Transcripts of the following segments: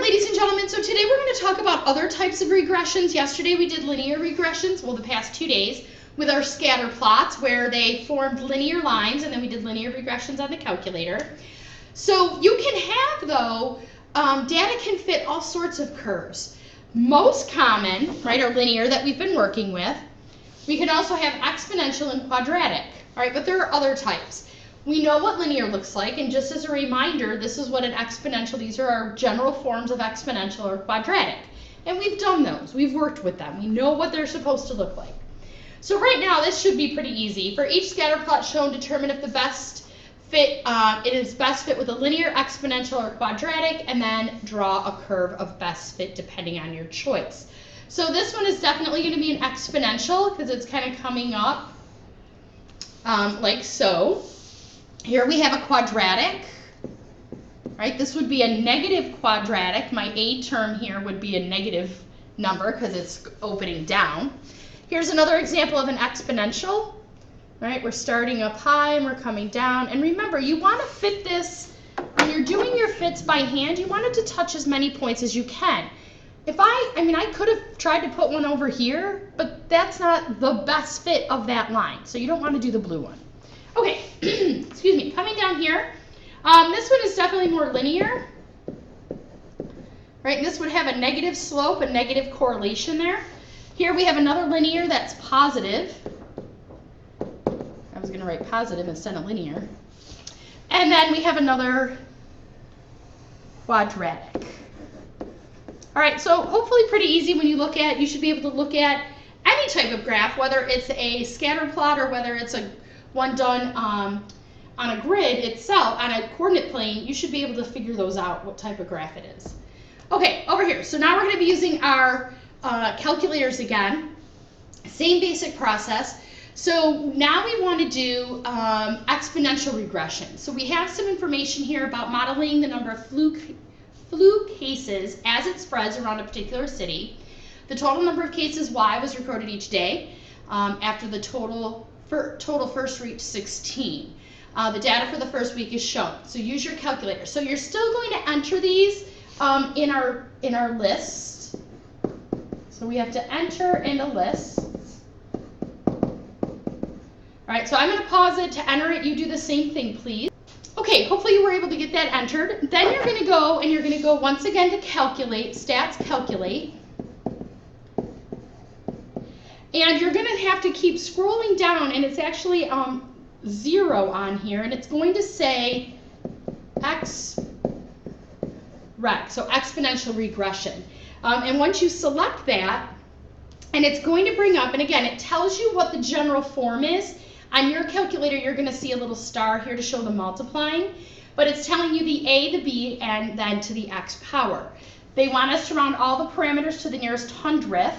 ladies and gentlemen, so today we're going to talk about other types of regressions. Yesterday we did linear regressions, well, the past 2 days, with our scatter plots where they formed linear lines, and then we did linear regressions on the calculator. So you can have, though, data can fit all sorts of curves. Most common, right, are linear that we've been working with. We can also have exponential and quadratic, all right, but there are other types. We know what linear looks like, and just as a reminder, this is what an exponential, these are our general forms of exponential or quadratic. And we've done those, we've worked with them, we know what they're supposed to look like. So right now, this should be pretty easy. For each scatter plot shown, determine if the best fit, it is best fit with a linear, exponential, or quadratic, and then draw a curve of best fit depending on your choice. So this one is definitely going to be an exponential because it's kind of coming up like so. Here we have a quadratic, right? This would be a negative quadratic. My A term here would be a negative number because it's opening down. Here's another example of an exponential, right? We're starting up high and we're coming down. And remember, you want to fit this, when you're doing your fits by hand, you want it to touch as many points as you can. If I could have tried to put one over here, but that's not the best fit of that line. So you don't want to do the blue one. Okay, excuse me, coming down here, this one is definitely more linear, right? This would have a negative slope, a negative correlation there. Here we have another linear that's positive. I was going to write positive instead of linear. And then we have another quadratic. All right, so hopefully pretty easy when you look at, you should be able to look at any type of graph, whether it's a scatter plot or whether it's a one done on a grid itself, on a coordinate plane, you should be able to figure those out, what type of graph it is. Okay, over here. So now we're going to be using our calculators again. Same basic process. So now we want to do exponential regression. So we have some information here about modeling the number of flu cases as it spreads around a particular city. The total number of cases Y was recorded each day after the total first reached 16. The data for the first week is shown. So use your calculator. So you're still going to enter these in our list. So we have to enter in a list. All right, so I'm going to pause it to enter it. You do the same thing, please. Okay, hopefully you were able to get that entered. Then you're going to go once again to calculate, stats calculate. And you're going to have to keep scrolling down, and it's actually 0 on here, and it's going to say XREC, so exponential regression. And once you select that, and it's going to bring up, and again, it tells you what the general form is. On your calculator, you're going to see a little star here to show the multiplying, but it's telling you the A, the B, and then to the X power. They want us to round all the parameters to the nearest hundredth.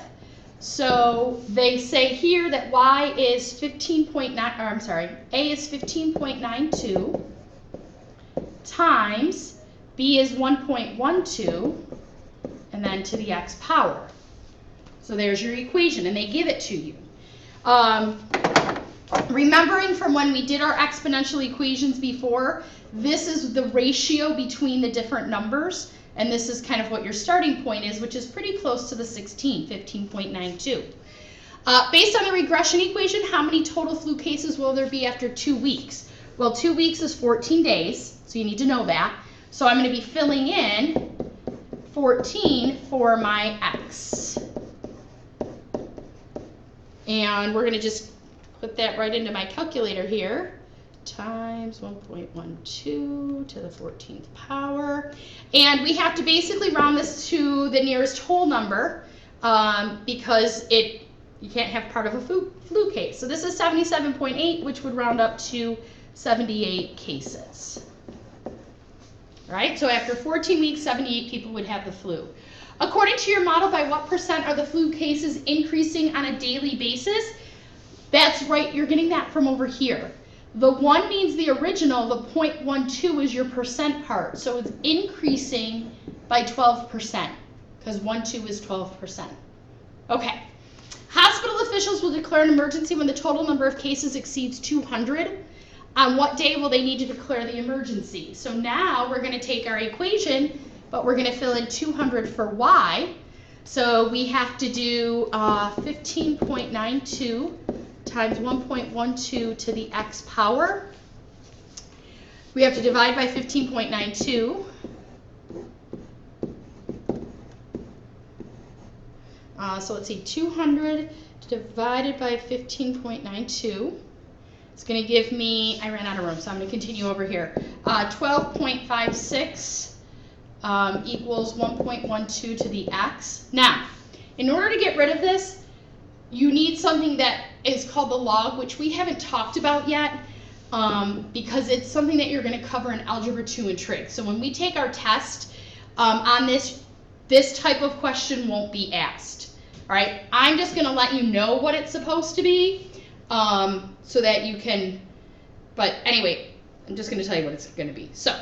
So they say here that Y is 15.9, or I'm sorry, A is 15.92 times B is 1.12, and then to the X power. So there's your equation, and they give it to you. Remembering from when we did our exponential equations before, this is the ratio between the different numbers. And this is kind of what your starting point is, which is pretty close to the 16, 15.92. Based on the regression equation, how many total flu cases will there be after 2 weeks? Well, 2 weeks is 14 days, so you need to know that. So I'm going to be filling in 14 for my X. And we're going to just put that right into my calculator here. Times 1.12 to the 14th power. And we have to basically round this to the nearest whole number because you can't have part of a flu case. So this is 77.8, which would round up to 78 cases. All right, so after 14 weeks, 78 people would have the flu. According to your model, by what percent are the flu cases increasing on a daily basis? That's right, you're getting that from over here. The 1 means the original, the 0.12 is your percent part. So it's increasing by 12%, because 12 is 12%. Okay. Hospital officials will declare an emergency when the total number of cases exceeds 200. On what day will they need to declare the emergency? So now we're going to take our equation but we're going to fill in 200 for y. So we have to do 15.92 times 1.12 to the x power. We have to divide by 15.92. So let's see, 200 divided by 15.92. It's going to give me, I ran out of room, so I'm going to continue over here. 12.56 equals 1.12 to the x. Now, in order to get rid of this, you need something that is called the log, which we haven't talked about yet, because it's something that you're going to cover in Algebra 2 and Trig. So when we take our test on this type of question won't be asked. All right, I'm just going to let you know what it's supposed to be so that you can, but anyway, I'm just going to tell you what it's going to be. So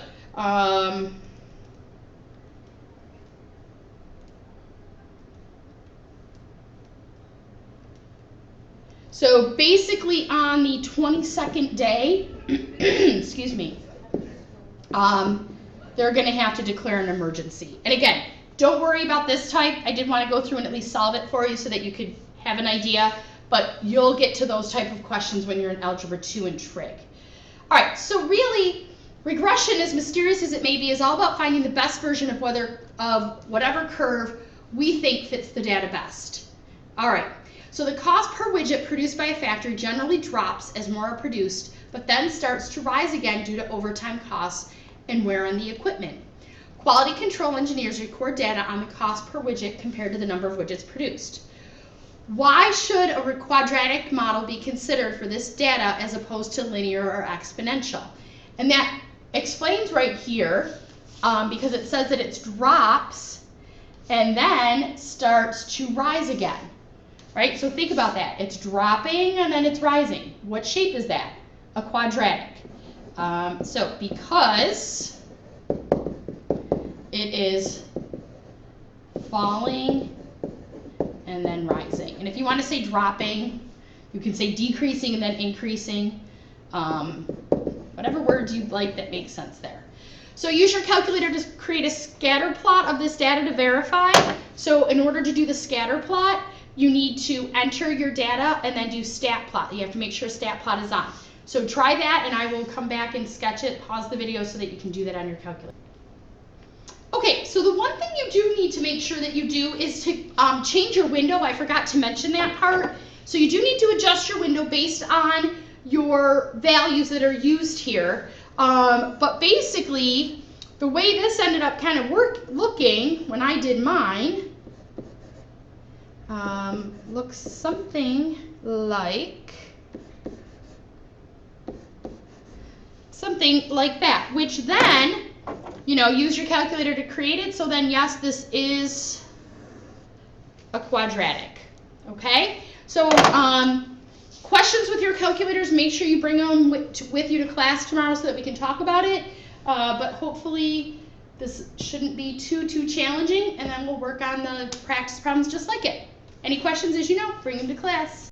basically on the 22nd day, excuse me, they're going to have to declare an emergency. And again, don't worry about this type. I did want to go through and at least solve it for you so that you could have an idea, but you'll get to those type of questions when you're in Algebra 2 and Trig. All right, so really, regression, as mysterious as it may be, is all about finding the best version of whatever curve we think fits the data best. All right, so the cost per widget produced by a factory generally drops as more are produced, but then starts to rise again due to overtime costs and wear on the equipment. Quality control engineers record data on the cost per widget compared to the number of widgets produced. Why should a quadratic model be considered for this data as opposed to linear or exponential? And that explains right here, because it says that it drops and then starts to rise again, right? So think about that. It's dropping and then it's rising. What shape is that? A quadratic. So because it is falling and then rising. And if you want to say dropping, you can say decreasing and then increasing. Whatever words you'd like that makes sense there. So use your calculator to create a scatter plot of this data to verify. So in order to do the scatter plot, you need to enter your data and then do stat plot. You have to make sure stat plot is on. So try that and I will come back and sketch it, pause the video so that you can do that on your calculator. Okay, so the one thing you do need to make sure that you do is to change your window. I forgot to mention that part. So you do need to adjust your window based on your values that are used here. But basically, the way this ended up kind of looking when I did mine looks something like that, which then, you know, use your calculator to create it. So then, yes, this is a quadratic, okay? So questions with your calculators, make sure you bring them with you to class tomorrow so that we can talk about it. But hopefully this shouldn't be too challenging, and then we'll work on the practice problems just like it. Any questions, as you know, bring them to class.